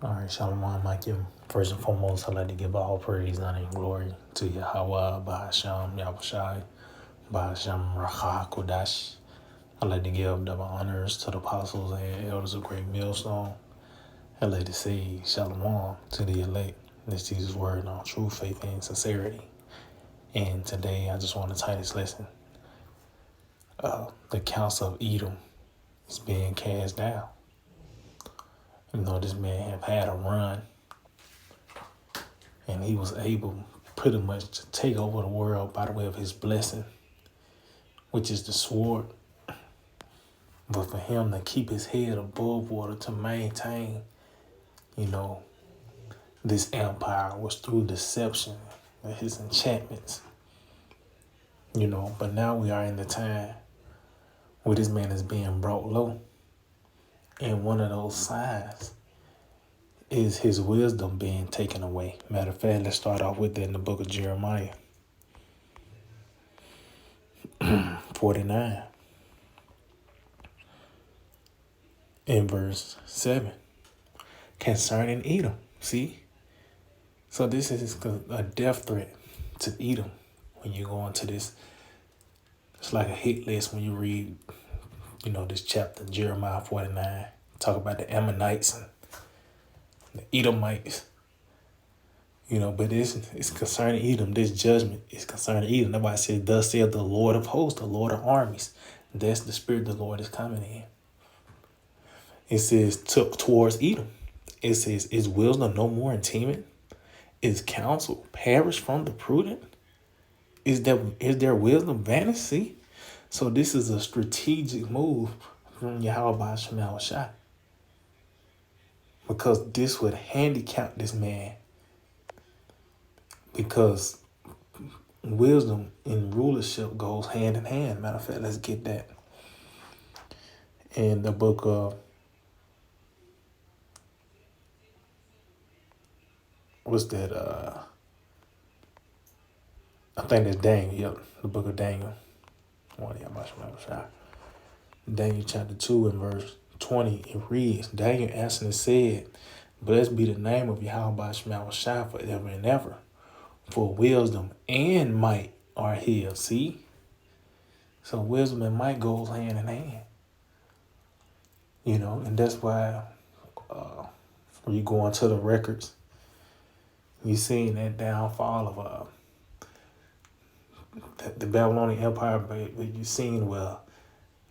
All right, Shalom, Mike. First and foremost, I'd like to give all praise, honor, and glory to Yahweh, Bahasham, Yahushai, Bahasham, Racha, Kodash. I'd like to give double honors to the apostles and elders of Great Millstone. I'd like to say Shalom to the elect. This Jesus' word on true faith and sincerity. And today, I just want to title this lesson, the Counsel of Edom is being cast down. You know, this man have had a run, and he was able pretty much to take over the world by the way of his blessing, which is the sword. But for him to keep his head above water, to maintain, you know, this empire was through deception and his enchantments, you know. But now we are in the time where this man is being brought low. And one of those signs is his wisdom being taken away. Matter of fact, let's start off with that in the book of Jeremiah 49 in verse 7 concerning Edom. See? So this is a death threat to Edom when you go into this. It's like a hit list when you read, you know, this chapter, Jeremiah 49. Talk about the Ammonites and the Edomites. You know, but it's concerning Edom. This judgment is concerning Edom. Nobody says, thus saith the Lord of hosts, the Lord of armies. That's the spirit the Lord is coming in. It says, took towards Edom. It says, is wisdom no more in timid? Is counsel perished from the prudent? Is there wisdom vanished? See? So this is a strategic move from Yahweh Shema Shai. Because this would handicap this man. Because wisdom and rulership goes hand in hand. Matter of fact, let's get that. In the book of, what's that? I think that's Daniel. Yep, the book of Daniel. Daniel chapter 2 and verse 20, it reads, Daniel answered and said, blessed be the name of Yahweh Shema Shai forever and ever. For wisdom and might are his. See? So wisdom and might goes hand in hand. You know, and that's why when you go into the records, you seen that downfall of the Babylonian Empire, but you seen where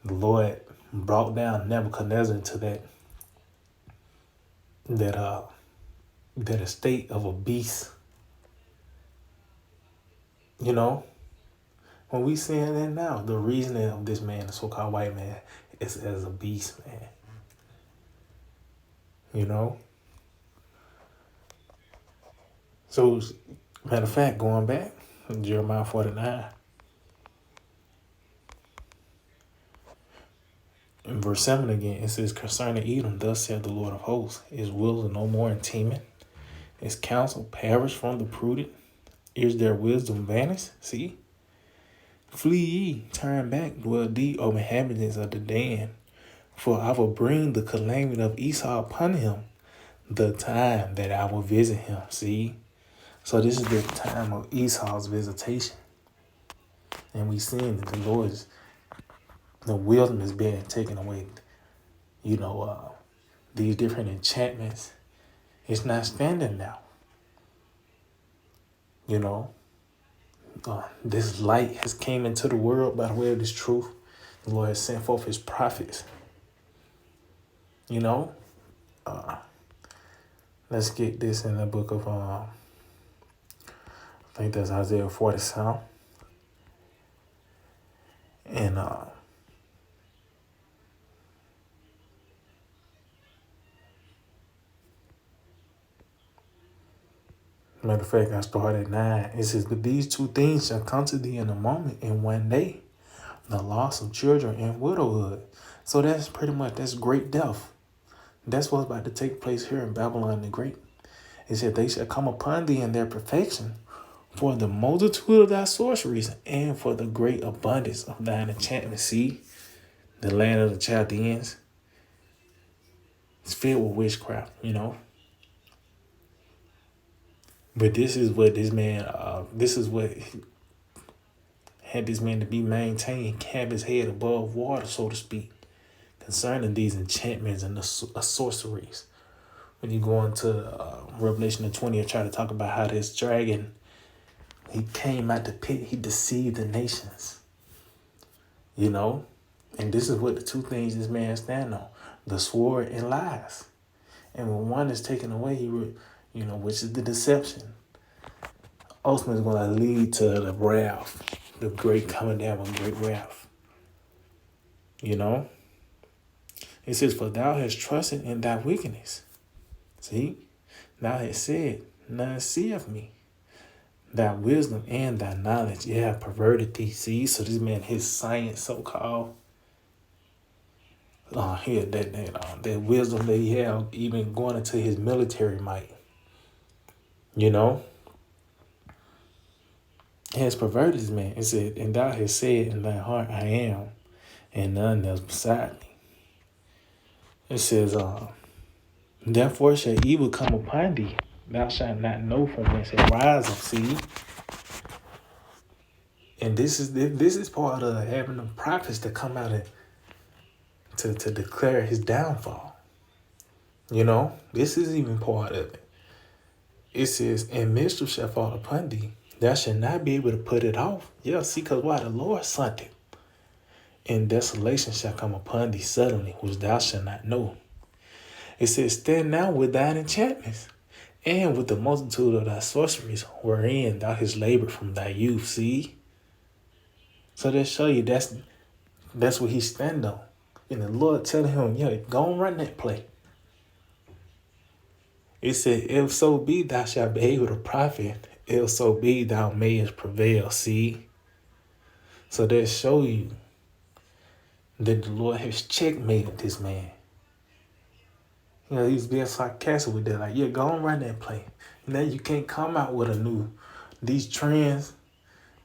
the Lord brought down Nebuchadnezzar into that estate of a beast. You know, when we seeing that now, the reasoning of this man, the so-called white man, is as a beast, man. You know? So, matter of fact, going back, Jeremiah 49, in verse 7 again, it says, concerning Edom, thus saith the Lord of hosts, his will is no more in teeming, his counsel perished from the prudent, is their wisdom vanished? See? Flee ye, turn back, dwell thee, O inhabitants of the Dan, for I will bring the calamity of Esau upon him, the time that I will visit him. See? So this is the time of Esau's visitation. And we seeing that the Lord's, the wisdom is being taken away. You know, these different enchantments, it's not standing now. You know, this light has came into the world by the way of this truth. The Lord has sent forth his prophets. You know, let's get this in the book of, I think that's Isaiah 47. And matter of fact, I start at 9. It says, but these two things shall come to thee in a moment, in one day, the loss of children and widowhood. So that's pretty much, that's great death. That's what's about to take place here in Babylon the Great. It said, they shall come upon thee in their perfection, for the multitude of thy sorceries, and for the great abundance of thine enchantment. See, the land of the Chaldeans is filled with witchcraft, you know. But this is what this man, this is what had this man to be maintained, have his head above water, so to speak, concerning these enchantments and the sorceries. When you go into Revelation the 20th, try to talk about how this dragon, he came out the pit, he deceived the nations, you know? And this is what the two things this man stand on, the sword and lies. And when one is taken away, which is the deception, ultimately is going to lead to the wrath, the great coming down with great wrath. You know? It says, for thou hast trusted in thy wickedness. See? Thou hast said, none seeth me. Thy wisdom and thy knowledge, have perverted thee. See? So this man, his science, so-called, that wisdom that he had, even going into his military might, you know, has perverted this man. It said, and thou hast said in thy heart, I am, and none else beside me. It says, therefore shall evil come upon thee. Thou shalt not know from whence it riseth. See? And this is part of having the prophets to come out and to declare his downfall. You know, this is even part of it. It says, and mischief shall fall upon thee. Thou shalt not be able to put it off. Yeah, see, because why? The Lord sent it. And desolation shall come upon thee suddenly, which thou shalt not know. It says, stand now with thine enchantments, and with the multitude of thy sorceries, wherein thou hast labored from thy youth. See? So that show you that's what he stand on. And the Lord telling him, yeah, go and run that play. It said, if so be thou shalt be able to profit, if so be thou mayest prevail. See? So that show you that the Lord has checkmated this man. You know, he's being sarcastic with that. Like, yeah, go and run that play. Now you can't come out with these trends.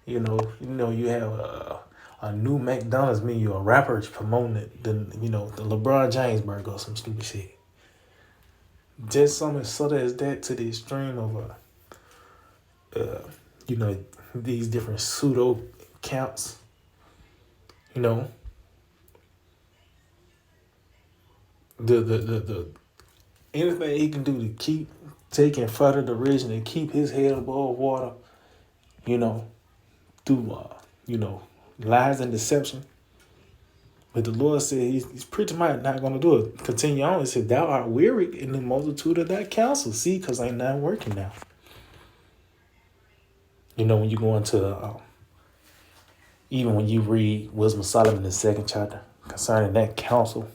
You you have a new McDonald's menu, a rapper's promoting it, the LeBron James burger or some stupid shit. Just something subtle as that to the extreme of these different pseudo accounts. You know, the anything he can do to keep taking further derision and keep his head above water, through lies and deception. But the Lord said he's pretty much not going to do it. Continue on. He said, thou art weary in the multitude of thy counsel. See, because ain't nothing working now. When you go into, even when you read Wisdom of Solomon in the 2nd chapter concerning that counsel,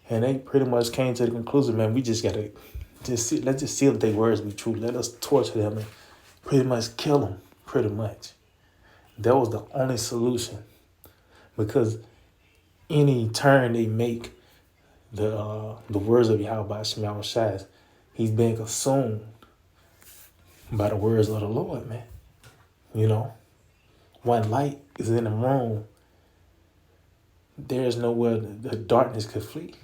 and they pretty much came to the conclusion, man, we just got to let's just see if their words be true. Let us torture them and pretty much kill them, pretty much. That was the only solution. Because any turn they make, the words of Yahweh Shema Shai, he's being consumed by the words of the Lord, man. When light is in the room, there is nowhere the darkness could flee.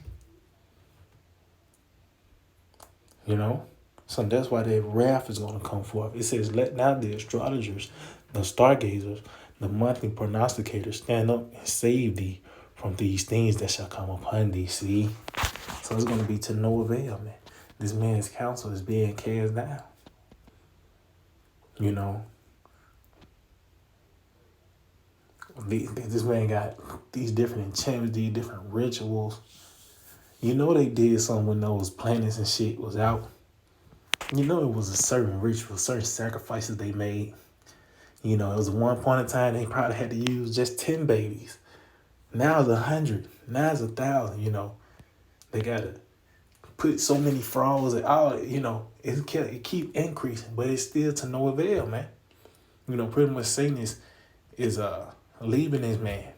So that's why their wrath is going to come forth. It says, let now the astrologers, the stargazers, the monthly prognosticators stand up and save thee from these things that shall come upon thee. See? So it's going to be to no avail, man. This man's counsel is being cast down. This man got these different enchantments, these different rituals. They did something when those planets and shit was out. It was a certain ritual, certain sacrifices they made. It was one point in time they probably had to use just 10 babies. Now it's 100. Now it's 1,000. They gotta put so many frogs and all. It keep increasing, but it's still to no avail, man. Pretty much Satan is leaving this man.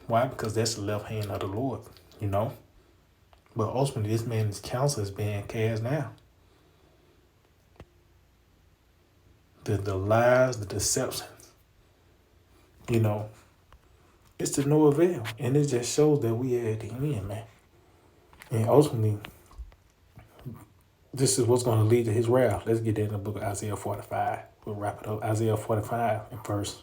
Why? Because that's the left hand of the Lord. But ultimately, this man's counsel is being cast down. The lies, the deceptions, it's to no avail. And it just shows that we are at the end, man. And ultimately, this is what's going to lead to his wrath. Let's get in the book of Isaiah 45. We'll wrap it up. Isaiah 45 and verse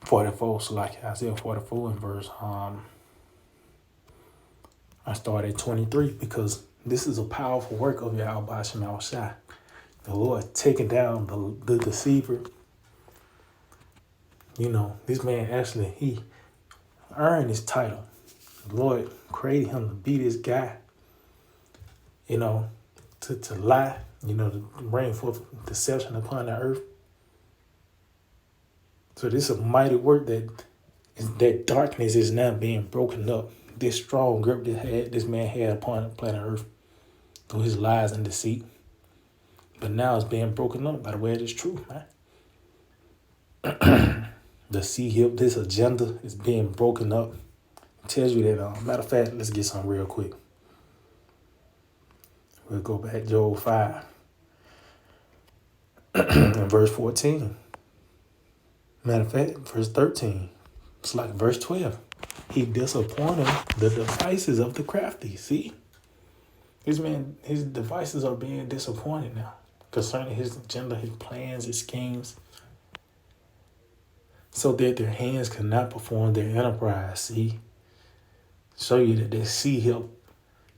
44. So like Isaiah 44 and verse, I started at 23 because this is a powerful work of Yahweh Shema Shai. The Lord taking down the deceiver. You know, this man actually, he earned his title. The Lord created him to be this guy, you know, to lie, you know, to bring forth deception upon the earth. So this is a mighty work that darkness is now being broken up. This strong grip that this man had upon planet Earth through his lies and deceit. But now it's being broken up by the way it is truth, man. The hip, this agenda is being broken up. It tells you that, matter of fact, let's get some real quick. We'll go back Job 5 and verse 14. Matter of fact, verse 13. It's like verse 12. He disappointed the devices of the crafty. See? This man, his devices are being disappointed now concerning his agenda, his plans, his schemes, so that their hands cannot perform their enterprise. See? Show you that this hip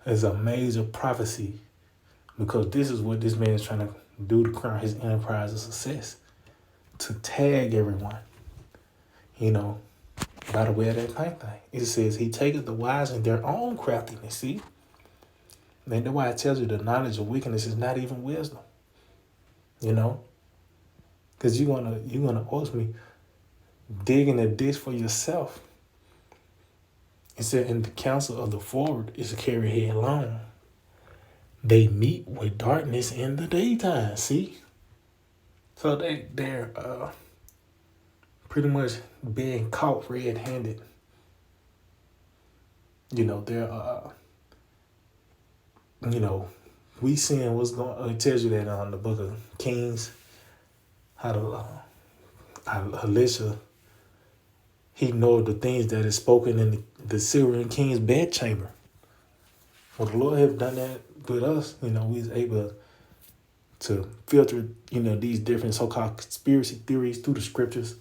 is a major prophecy, because this is what this man is trying to do to crown his enterprise a success. To tag everyone, you know, by the way of that thing. It says he taketh the wise in their own craftiness. See? And that's why it tells you the knowledge of wickedness is not even wisdom. You know? Because you're gonna ultimately dig in a ditch for yourself. It said, in the counsel of the forward is to carry headlong. They meet with darkness in the daytime. See? So they're pretty much being caught red-handed. You know, they're you know, we seeing what's going on. It tells you that on the book of Kings, how Elisha, he know the things that is spoken in the Syrian king's bedchamber. Well, the Lord have done that with us. You know, we was able to filter, you know, these different so-called conspiracy theories through the scriptures,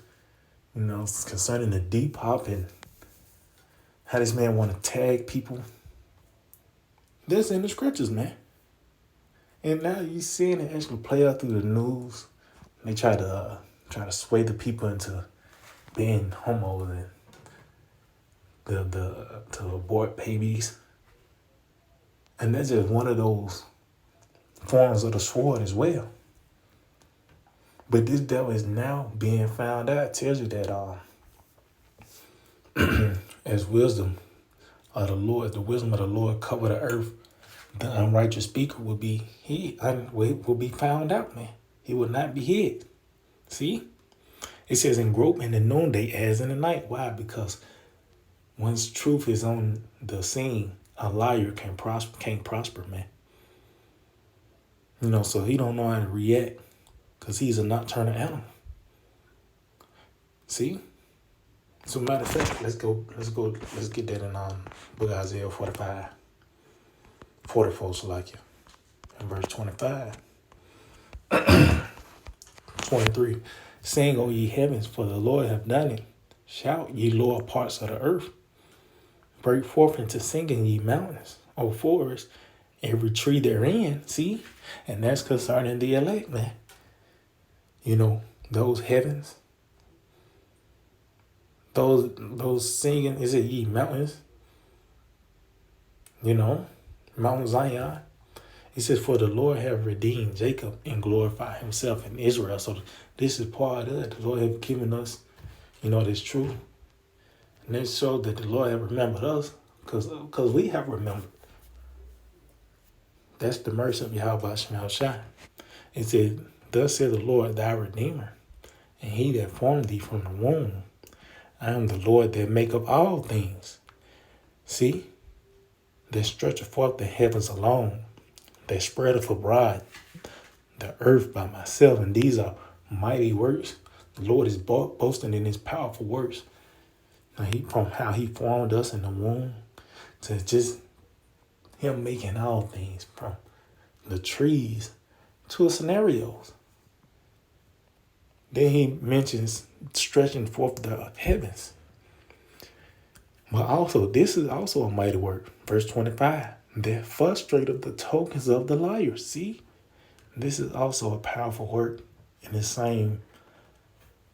you know, concerning the deep hop and how this man want to tag people. That's in the scriptures, man. And now you seeing it actually play out through the news. They try to sway the people into being homos and to abort babies. And that's just one of those forms of the sword as well. But this devil is now being found out. It tells you that as wisdom of the Lord, the wisdom of the Lord cover the earth, the unrighteous speaker will be found out, man. He will not be hid. See? It says in grope in the noonday as in the night. Why? Because once truth is on the scene, a liar can't prosper, man. You know, so he don't know how to react because he's a nocturnal animal. See? So matter of fact, let's get that in book of Isaiah 45. 44, so like you. In verse 25. 23. Sing, O ye heavens, for the Lord hath done it. Shout, ye lower parts of the earth. Break forth into singing, ye mountains, O forests, every tree therein. See? And that's concerning the elect, man. You know, those heavens, those singing, is it ye mountains? You know, Mount Zion. He says, for the Lord have redeemed Jacob and glorified himself in Israel. So this is part of it. The Lord have given us, you know, this truth. And that shows that the Lord have remembered us because we have remembered. That's the mercy of Yahweh Shema Shai. It said, thus said the Lord, thy Redeemer, and he that formed thee from the womb. I am the Lord that make up all things. See? That stretcheth forth the heavens alone, that spreadeth abroad the earth by myself. And these are mighty works. The Lord is boasting in his powerful works. Now from how he formed us in the womb to just Him making all things from the trees to the scenarios. Then he mentions stretching forth the heavens. But also, this is also a mighty work. Verse 25. That frustrated the tokens of the liars. See? This is also a powerful work in the same,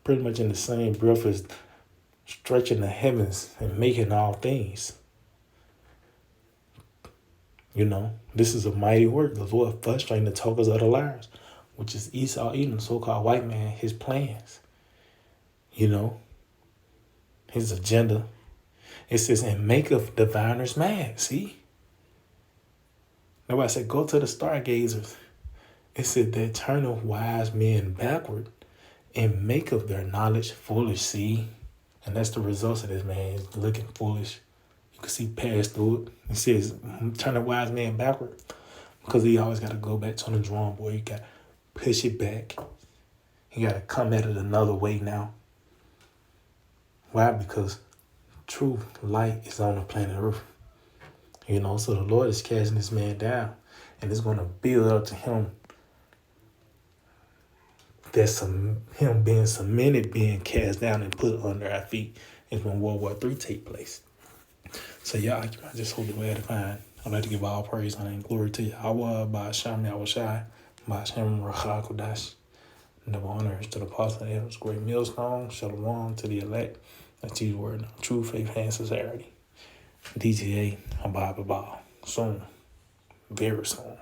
pretty much in the same breath as stretching the heavens and making all things. You know, this is a mighty work. The Lord frustrating the tokens of the liars, which is Esau, Edom, so-called white man, his plans. You know, his agenda. It says, and make of diviners mad. See? Nobody said, go to the stargazers. It said, that turn of wise men backward and make of their knowledge foolish. See? And that's the results of this, man. He's looking foolish. You can see past through it. It says, turn a wise man backward. Because he always got to go back to the drawing board. You got to push it back. You got to come at it another way now. Why? Because true light is on the planet Earth. You know, so the Lord is casting this man down. And it's going to build up to him. That's him being cemented, being cast down and put under our feet. Is when World War III take place. So y'all, I just hope the way to find. I'd like to give all praise, honor, and glory to Yahweh, by Shem Yahushai, by Shem Rachah Kodash. Double honors to the apostle of Adam's great millstone. Shalom to the elect. That's His word. True faith and sincerity. DTA, Abba Baba. Soon. Very soon.